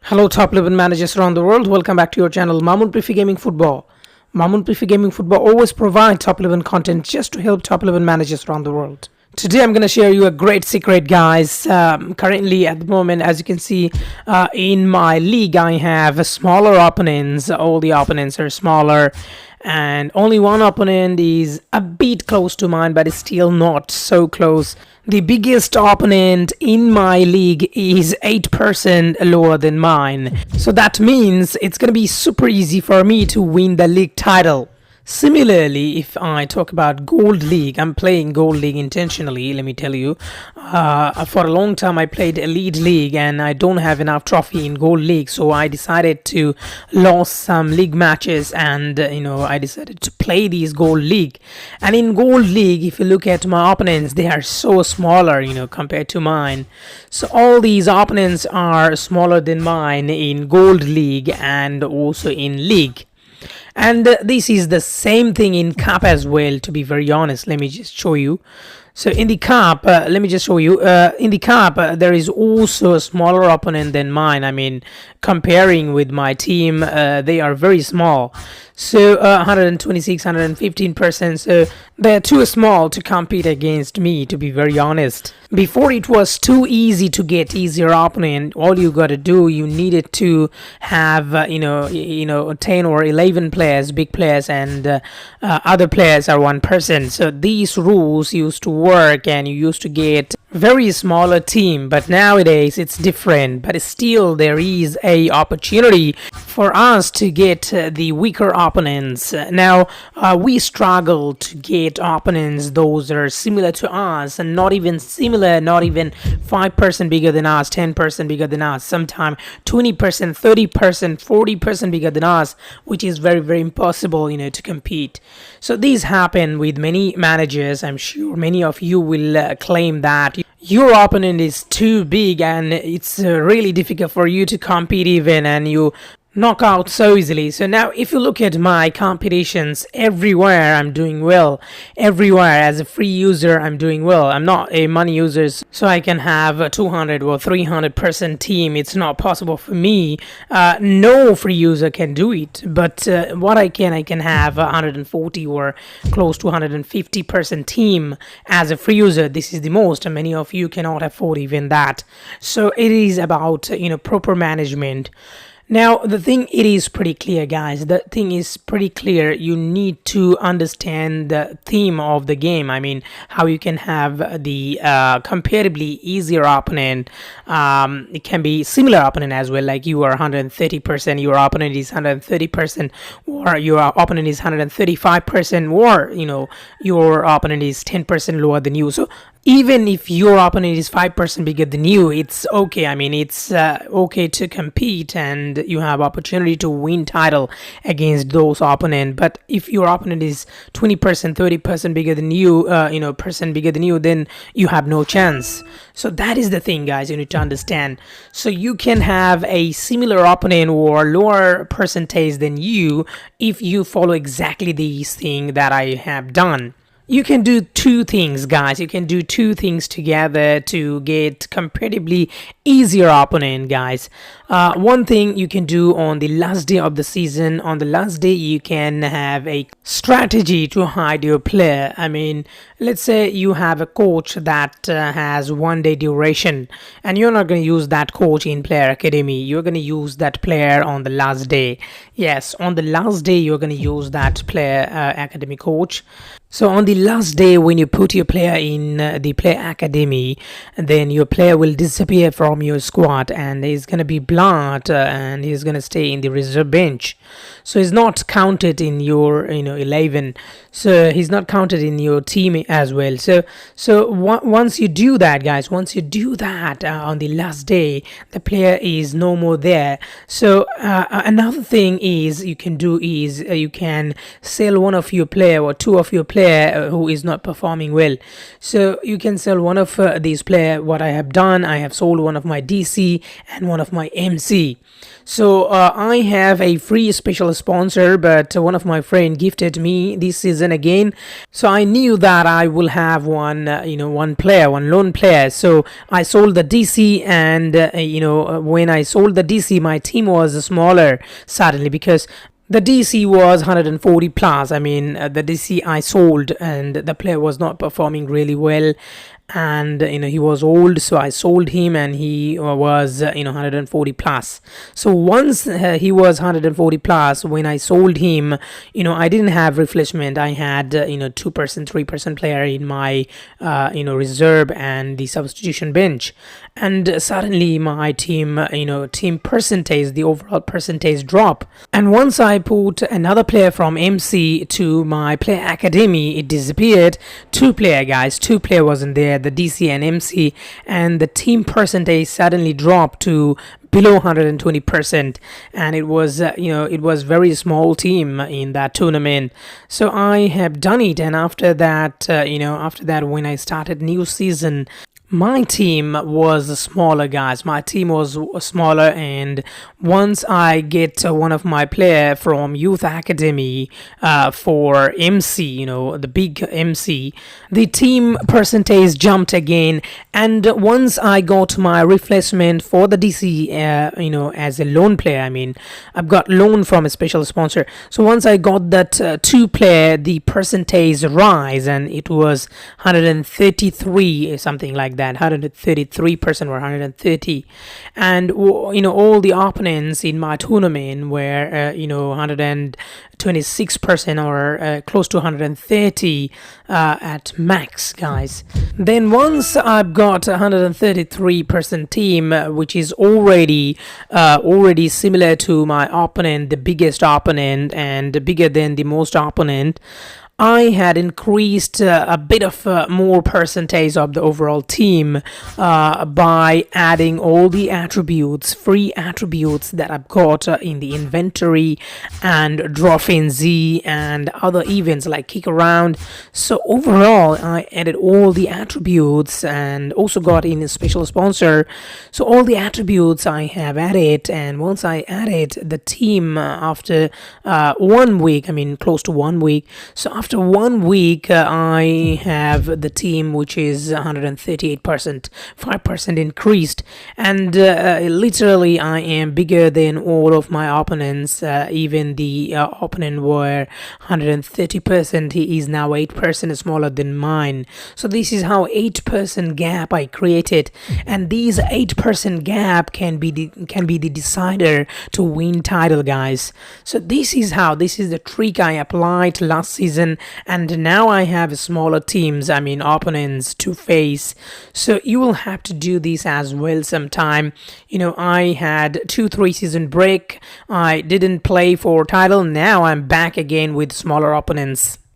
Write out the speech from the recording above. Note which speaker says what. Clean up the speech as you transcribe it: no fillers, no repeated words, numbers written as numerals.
Speaker 1: Hello, top level managers around the world. Welcome back to your channel, Mamun Prifi Gaming Football. Mamun Prifi Gaming Football always provide top level content just to help top level managers around the world. Today, I'm going to share you a great secret, guys. Currently, at the moment, as you can see, in my league, I have smaller opponents. All the opponents are smaller, and only one opponent is a bit close to mine, but it's still not so close. The biggest opponent in my league is 8% lower than mine. So that means it's going to be super easy for me to win the league title. Similarly, if I talk about Gold League, I'm playing Gold League intentionally, let me tell you. For a long time, I played Elite League and I don't have enough trophy in Gold League, so I decided to lose some league matches and, I decided to play these Gold League. And in Gold League, if you look at my opponents, they are so smaller, compared to mine. So all these opponents are smaller than mine in Gold League and also in League. And this is the same thing in cup as well, to be very honest. Let me just show you. So in the cup, let me just show you. In the cup, there is also a smaller opponent than mine. I mean, comparing with my team, they are very small. So 126, 115%. So they're too small to compete against me, to be very honest. Before it was too easy to get easier opponent. All you got to do, you needed to have 10 or 11 players, big players, and other players are 1%. So these rules used to work, and you used to get very smaller team. But nowadays it's different. But still, there is a opportunity for us to get the weaker opponents. Now we struggle to get opponents those are similar to us, and not even similar, not even 5% bigger than us, 10% bigger than us, sometimes 20%, 30%, 40% bigger than us, which is very, very impossible, to compete. So these happen with many managers. I'm sure many of you will claim that your opponent is too big and it's really difficult for you to compete even, and you knock out so easily. So now if you look at my competitions, everywhere I'm doing well. Everywhere as a free user I'm doing well. I'm not a money user, so I can have a 200 or 300% team. It's not possible for me. No free user can do it. But what I can have 140 or close to 150% team as a free user. This is the most, and many of you cannot afford even that. So it is about proper management. Now, the thing, it is pretty clear, guys. The thing is pretty clear. You need to understand the theme of the game. I mean, how you can have the comparatively easier opponent. It can be similar opponent as well, like you are 130%, your opponent is 130%, or your opponent is 135%, or, your opponent is 10% lower than you. So even if your opponent is 5% bigger than you, it's okay. I mean, it's okay to compete, and you have opportunity to win title against those opponent. But if your opponent is 20%, 30% bigger than you, percent bigger than you, then you have no chance. So that is the thing, guys, you need to understand. So you can have a similar opponent or lower percentage than you if you follow exactly these things that I have done. You can do two things, guys. You can do two things together to get comparatively easier opponent, guys. One thing you can do on the last day of the season, on the last day you can have a strategy to hide your player. I mean, let's say you have a coach that has 1 day duration, and you're not going to use that coach in player academy. You're going to use that player on the last day. Yes, on the last day you're going to use that player academy coach. So on the last day, when you put your player in the player academy, then your player will disappear from your squad, and he's going to be blocked, and he's going to stay in the reserve bench. So he's not counted in your 11. So he's not counted in your team as well. So once you do that, guys, once you do that on the last day, the player is no more there. So another thing is you can do is you can sell one of your player or two of your players player who is not performing well. So you can sell one of these player. What I have done, I have sold one of my DC and one of my MC. So I have a free special sponsor, but one of my friend gifted me this season again. So I knew that I will have one, one player, one lone player. So I sold the DC, and when I sold the DC, my team was smaller suddenly, because the DC was 140 plus. I mean, the DC I sold, and the player was not performing really well, and he was old, so I sold him, and he was 140 plus. So once he was 140 plus, when I sold him, I didn't have replacement. I had 2%, 3% player in my reserve and the substitution bench, and suddenly my team team percentage, the overall percentage drop. And once I put another player from MC to my player academy, it disappeared. Two player wasn't there, the DC and MC, and the team percentage suddenly dropped to below 120%, and it was it was very small team in that tournament. So I have done it, and after that when I started new season, my team was smaller, guys. My team was smaller, and once I get one of my player from youth academy for MC, the big MC, the team percentage jumped again. And once I got my replacement for the DC, as a loan player, I mean, I've got loan from a special sponsor. So once I got that two player, the percentage rise, and it was 133, something like that. 133% or 130, and all the opponents in my tournament were 126% or close to 130 at max, guys. Then once I've got 133% team, which is already similar to my opponent, the biggest opponent, and bigger than the most opponent, I had increased a bit of more percentage of the overall team by adding all the attributes, free attributes that I've got in the inventory and Dolphin Z and other events like Kick Around. So overall, I added all the attributes and also got in a special sponsor. So all the attributes I have added, and once I added the team after 1 week, I mean close to 1 week. So after 1 week, I have the team which is 138%, 5% increased, and literally I am bigger than all of my opponents. Even the opponent were 130%, he is now 8% smaller than mine. So this is how 8% gap I created, and these 8% gap can be the decider to win title, guys. So this is the trick I applied last season, and now I have smaller teams, I mean opponents, to face. So you will have to do this as well sometime. I had 2-3 season break, I didn't play for title. Now I'm back again with smaller opponents.